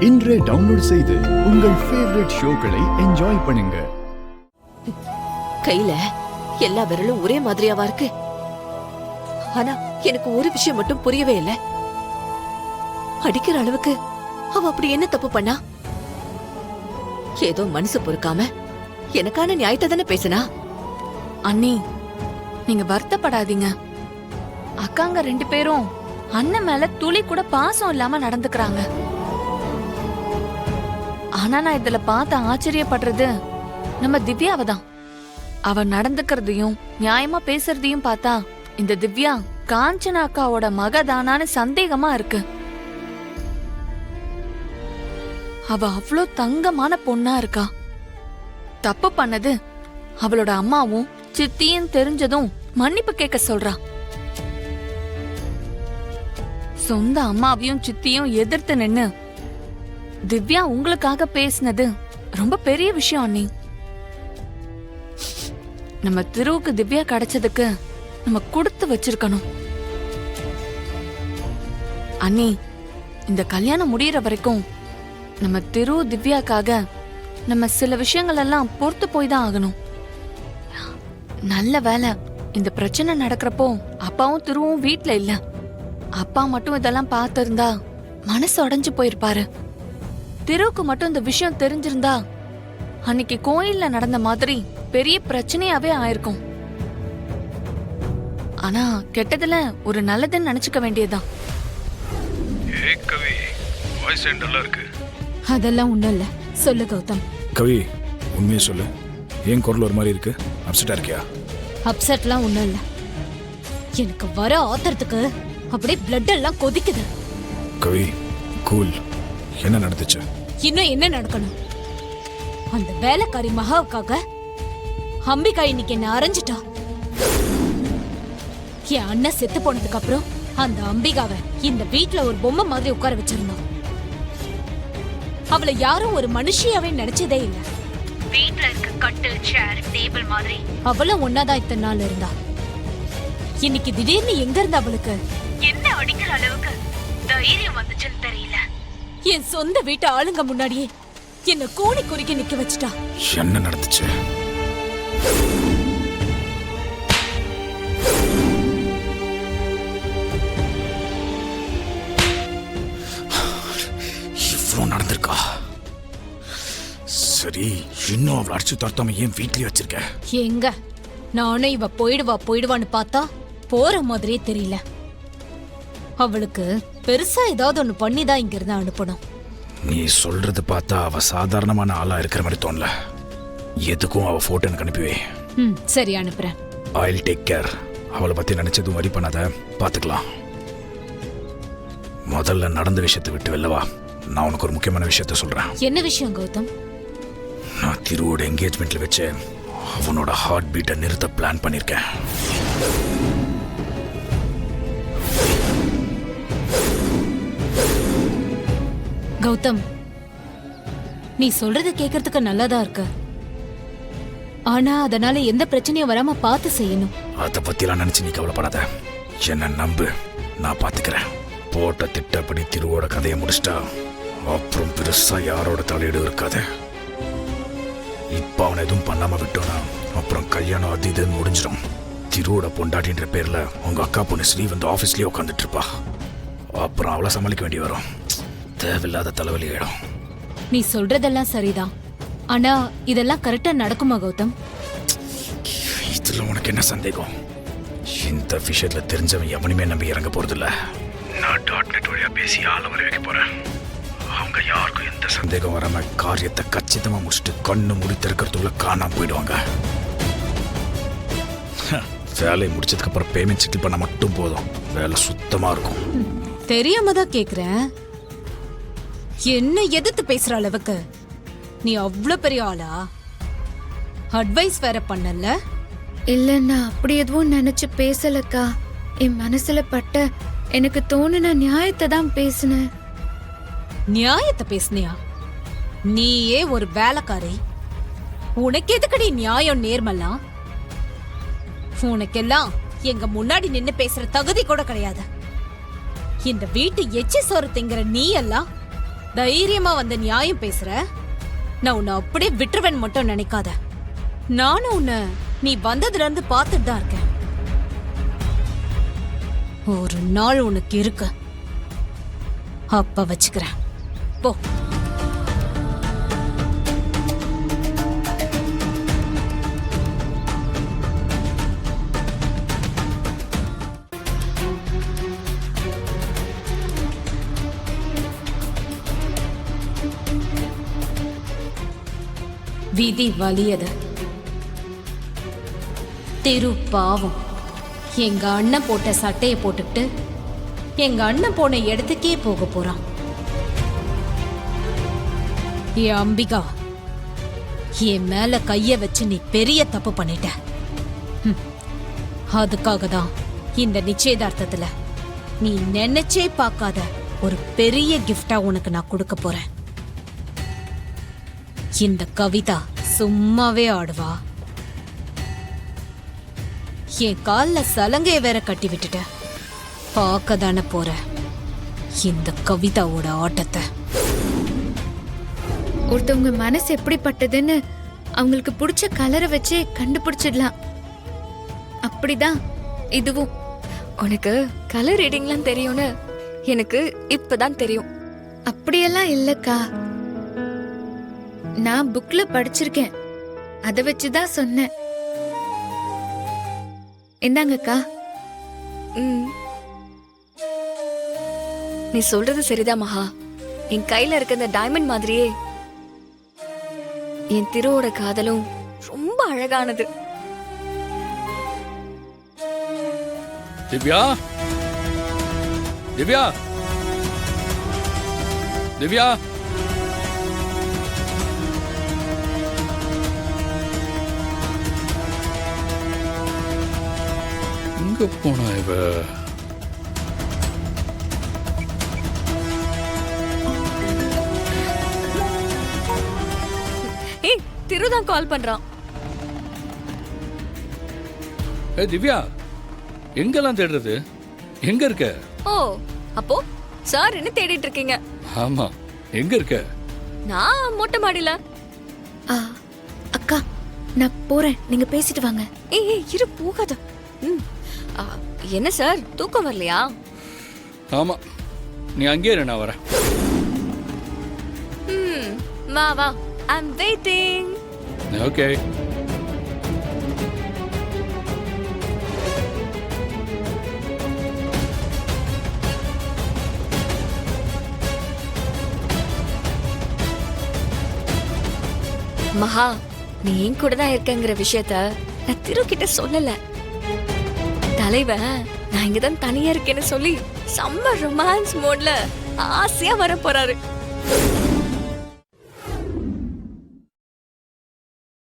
இன்றே டவுன்லோட் செய்து உங்கள் ஃபேவரட் ஷோக்களை என்ஜாய் பண்ணுங்க. கையில எல்லா விரலும் ஒரே மாதிரியாவா இருக்கு? ஆனா எனக்கு ஒரு விஷயம் மட்டும் புரியவே இல்லை. அடிக்கிற அளவுக்கு அவ அப்படி என்ன தப்பு பண்ணா? ஏதோ மனசு பொறுக்காம எனக்கான நியாயத்தை தானே பேசினா. அண்ணி, நீங்க வருத்தப்படாதீங்க. அக்காங்க 2 பேரும் அண்ணன் மேல துளி கூட பாசம் இல்லாம நடந்துக்கிறாங்க. ஆனா நான் இதுல பார்த்து ஆச்சரியப்படுறது நம்ம திவ்யாவை தான். அவ நடந்துக்கிறதையும் நியாயமா பேசுறதையும் பார்த்தா இந்த திவ்யா காஞ்சனா அக்காவோட மகதானான்னு சந்தேகமா இருக்கு. அவ அவ்வளோ தங்கமான பொண்ணா இருக்கா. தப்பு பண்ணது அவளோட அம்மாவும் சித்தியும் தெரிஞ்சதும் மன்னிப்பு கேட்க சொல்றா. சொந்த அம்மாவையும் சித்தியும் எதிர்த்து நின்னு திவ்யா உங்களுக்காக பேசினது ரொம்ப பெரிய விஷயம் அண்ணி. நம்ம திருவுக்கு திவ்யா கிடைச்சதுக்கு நம்ம கொடுத்து வச்சிருக்கணும் அண்ணி. இந்த கல்யாணம் முடியற வரைக்கும் நம்ம திரு திவ்யாக்காக நம்ம சில விஷயங்கள் எல்லாம் பொறுத்து போய் தான் ஆகணும். நல்ல வேலை இந்த பிரச்சனை நடக்கிறப்போ அப்பாவும் திருவும் வீட்ல இல்ல. அப்பா மட்டும் இதெல்லாம் பார்த்திருந்தா மனசு உடைஞ்சு போயிருப்பாரு. திருவுக்கு மட்டும் இந்த விஷயம் தெரிஞ்சிருந்தா அன்னைக்கு கோயில்ல நடந்த மாதிரி பெரிய பிரச்சனையாவே ஆயிருக்கும். ஆனா கெட்டதுல ஒரு நல்லதுன்னு நினைச்சுக்க வேண்டியதுதான். கவி, வாய்ஸ் நல்லா இருக்கு. அதெல்லாம் ஒண்ணும் இல்ல, சொல்லு கௌதம். கவி, உண்மையை சொல்லு. ஏன் குரல் ஒரு மாதிரி இருக்கு? அப்செட்டா இருக்கியா? அப்செட்லாம் ஒண்ணும் இல்ல. எனக்கு வர ஆத்திரத்துக்கு அப்படியே பிளட் எல்லாம் கொதிக்குது. கவி, கூல். என்ன நடந்துச்சு? இன்னும் என்ன நடக்கணும்? அந்த வேலைக்காரி மகாவுக்காக அம்பிகா இன்னைக்கு என்ன அரைஞ்சிட்டா. என் அண்ணன் செத்து போனதுக்கு அப்புறம் அந்த அம்பிகாவை இந்த வீட்ல ஒரு பொம்மை மாதிரி உட்கார வச்சிருந்தோம். அவளை யாரும் ஒரு மனுஷியாவே நினைச்சதே இல்ல. வீட்ல இருக்க கட்டில், சேர், டேபிள் மாதிரி அவளும் ஒன்னாதான் இத்தனை நாள் இருந்தா. இன்னைக்கு திடீர்னு எங்க இருந்து அவளுக்கு என்ன அடிக்கிற அளவுக்கு தைரியம் வந்துச்சுன்னு தெரியல. என் சொந்த வீட்டு ஆளுங்க முன்னாடியே என்ன கோணி குறுக்கி நிக்க வச்சுட்டா. என்ன நடந்துச்சு? இவ்வளவு நடந்திருக்கா? சரி, இன்னும் அவளை அடிச்சு துரத்தாம ஏன் வீட்லயே வச்சிருக்க? எங்க நானும் இவ போயிடுவான்னு பார்த்தா போற மாதிரியே தெரியல. அவளுக்கு பெருசா ஏதாவது ஒண்ணு பண்ணிதான் இங்க இருந்து அனுப்பணும். நீ சொல்றது பார்த்தா அவ சாதாரணமான ஆளா இருக்கிற மாதிரி தோணல. எதுக்கும் அவ போட்டோ எனக்கு அனுப்பிவே. சரி, அனுப்புறேன். I'll take care. அவளை பத்தி நினைச்சதும் வரி பண்ணாத, பாத்துக்கலாம். முதல்ல நடந்த விஷயத்தை விட்டு வெளில. நான் உனக்கு ஒரு முக்கியமான விஷயத்த சொல்றேன். என்ன விஷயம் கௌதம்? நான் திருவோட என்கேஜ்மெண்ட்ல வச்சு அவனோட ஹார்ட் பீட்டை நிறுத்த பிளான் பண்ணிருக்கேன். கௌதம், நீ சொல்றது கேக்குறதுக்கு நல்லாதான் இருக்கு. ஆனா அதனால எந்த பிரச்சனையும் வராம பார்த்து செய்யணும். அத பத்திலாம் நினைச்சு நீ கவலைப்படாத. என்ன நம்பு, நான் பாத்துக்கிறேன். போட்ட திட்டப்படி திருவோட கதையை முடிச்சிட்டா அப்புறம் பெருசா யாரோட தலையீடு இருக்காது. இப்ப அவனை எதுவும் பண்ணாம விட்டோம்னா அப்புறம் கல்யாணம் அது இதுன்னு முடிஞ்சிடும். திருவோட பொண்டாட்டின்ற பேர்ல உங்க அக்கா பொண்ணு ஸ்ரீ வந்து ஆபீஸ்லயே உட்காந்துட்டு இருப்பா. அப்புறம் அவளை சமாளிக்க வேண்டி வரும். தேவையில்லாத தலைவலி ஆயிடும். நீ சொல்றதெல்லாம் சரிதான். ஆனா இதெல்லாம் கரெக்டா நடக்குமா கௌதம்? இதுல உனக்கு என்ன சந்தேகம்? இந்த விஷயத்துல தெரிஞ்சவன் எவனுமே நம்பி இறங்க போறது இல்ல. நான் .net வழியா பேசி ஆள வர வைக்க போறேன். அவங்க யாருக்கும் எந்த சந்தேகம் வராம காரியத்தை கச்சிதமா முடிச்சுட்டு கண்ணு மூடி திறக்கிறதுக்குள்ள காணாம போயிடுவாங்க. வேலையை முடிச்சதுக்கு அப்புறம் பேமெண்ட் செட்டில் பண்ண மட்டும் போதும். வேலை சுத்தமா இருக்கும். தெரியாம தான் கேக்குறேன். என்ன எதிர்த்து பேசுற அளவுக்கு நீ அவ்வளவு பெரிய ஆளா? அட்வைஸ் வேற பண்ணல? இல்ல, நான் அப்படி எதுவும் நினைச்சு பேசலக்கா. என் மனசுல பட்ட எனக்கு தோணுன நியாயத்தை தான் பேசினேன். நியாயத்தை பேசுனியா? நீயே ஒரு வேலைக்காரி. உனக்கு எதுக்கடி நியாயம் நேர்மல்லாம்? உனக்கெல்லாம் எங்க முன்னாடி நின்னு பேசுற தகுதி கூட கிடையாது. இந்த வீட்டு எச்சி சோறு திங்கிற நீ எல்லாம் தைரியமா வந்து நியாயம் பேசுற? நான் உன்னை அப்படியே விட்டுருவேன் மட்டும் நினைக்காத. நானும் உன்னை நீ வந்ததுல இருந்து பார்த்துட்டு தான் இருக்கேன். ஒரு நாள் உனக்கு இருக்கு, அப்ப வச்சுக்கிறேன். போ. விதி வலியது. திரு பாவம் எங்க அண்ணன் போட்ட சட்டையை போட்டுக்கிட்டு எங்க அண்ணன் போன இடத்துக்கே போக போறான். என் அம்பிகா, என் மேல கைய வச்சு நீ பெரிய தப்பு பண்ணிட்ட. அதுக்காக தான் இந்த நிச்சயதார்த்தத்துல நீ நினைச்சே பார்க்காத ஒரு பெரிய கிஃப்டா உனக்கு நான் கொடுக்க போறேன். இந்த கவிதா சும்மாவே ஆடுவா. என் கால்ல சலங்கைய வேற கட்டி விட்டுட்ட. பார்க்க தானே போற இந்த கவிதாவோட ஆட்டத்தை. ஒருத்தவங்க மனசு எப்படிப்பட்டதுன்னு அவங்களுக்கு பிடிச்ச கலரை வச்சு கண்டுபிடிச்சிடலாம். அப்படிதான் இதுவும். உனக்கு கலர் ரீடிங்லாம் தெரியும்னு எனக்கு இப்பதான் தெரியும். அப்படியெல்லாம் இல்லக்கா, நான் புக்ல படிச்சிருக்கேன், அத வச்சுதான் சொன்னேன். இந்தாங்கக்கா. ம். நீ சொல்றது சரிதான் மகா. என் கையில இருக்க இந்த டைமண்ட் மாதிரியே என் திருவோட காதலும் ரொம்ப அழகானது. திவ்யா, திவ்யா, திவ்யா, எங்க போனா இவ? ஏய், திருதான் கால் பண்றான். திவ்யா, எங்கெல்லாம் தேடுறது? எங்க இருக்க? ஓ, அப்போ சார் என்ன தேடிட்டு இருக்கீங்க? ஆமா, எங்க இருக்க? நான் மொட்டை மாடியில. ஆ, அக்கா நான் போறேன், நீங்க பேசிட்டு வாங்க. ஏய் இரு, போகாத. ம். என்ன சார், தூக்கம் வரலையா? ஆமா, நீ அங்கே இரு, நான் வரேன். ம், வா வா, ஐம் வெயிட்டிங். ஓகே. மகா, நீ என் கூட தான் இருக்கங்கிற விஷயத்த நான் திரு கிட்ட சொல்லல. தலைவன் நான் இங்கதான் தனியா இருக்கேன்னு சொல்லி செம்ம ரொமான்ஸ் மோட்ல ஆசையா வர போறாரு.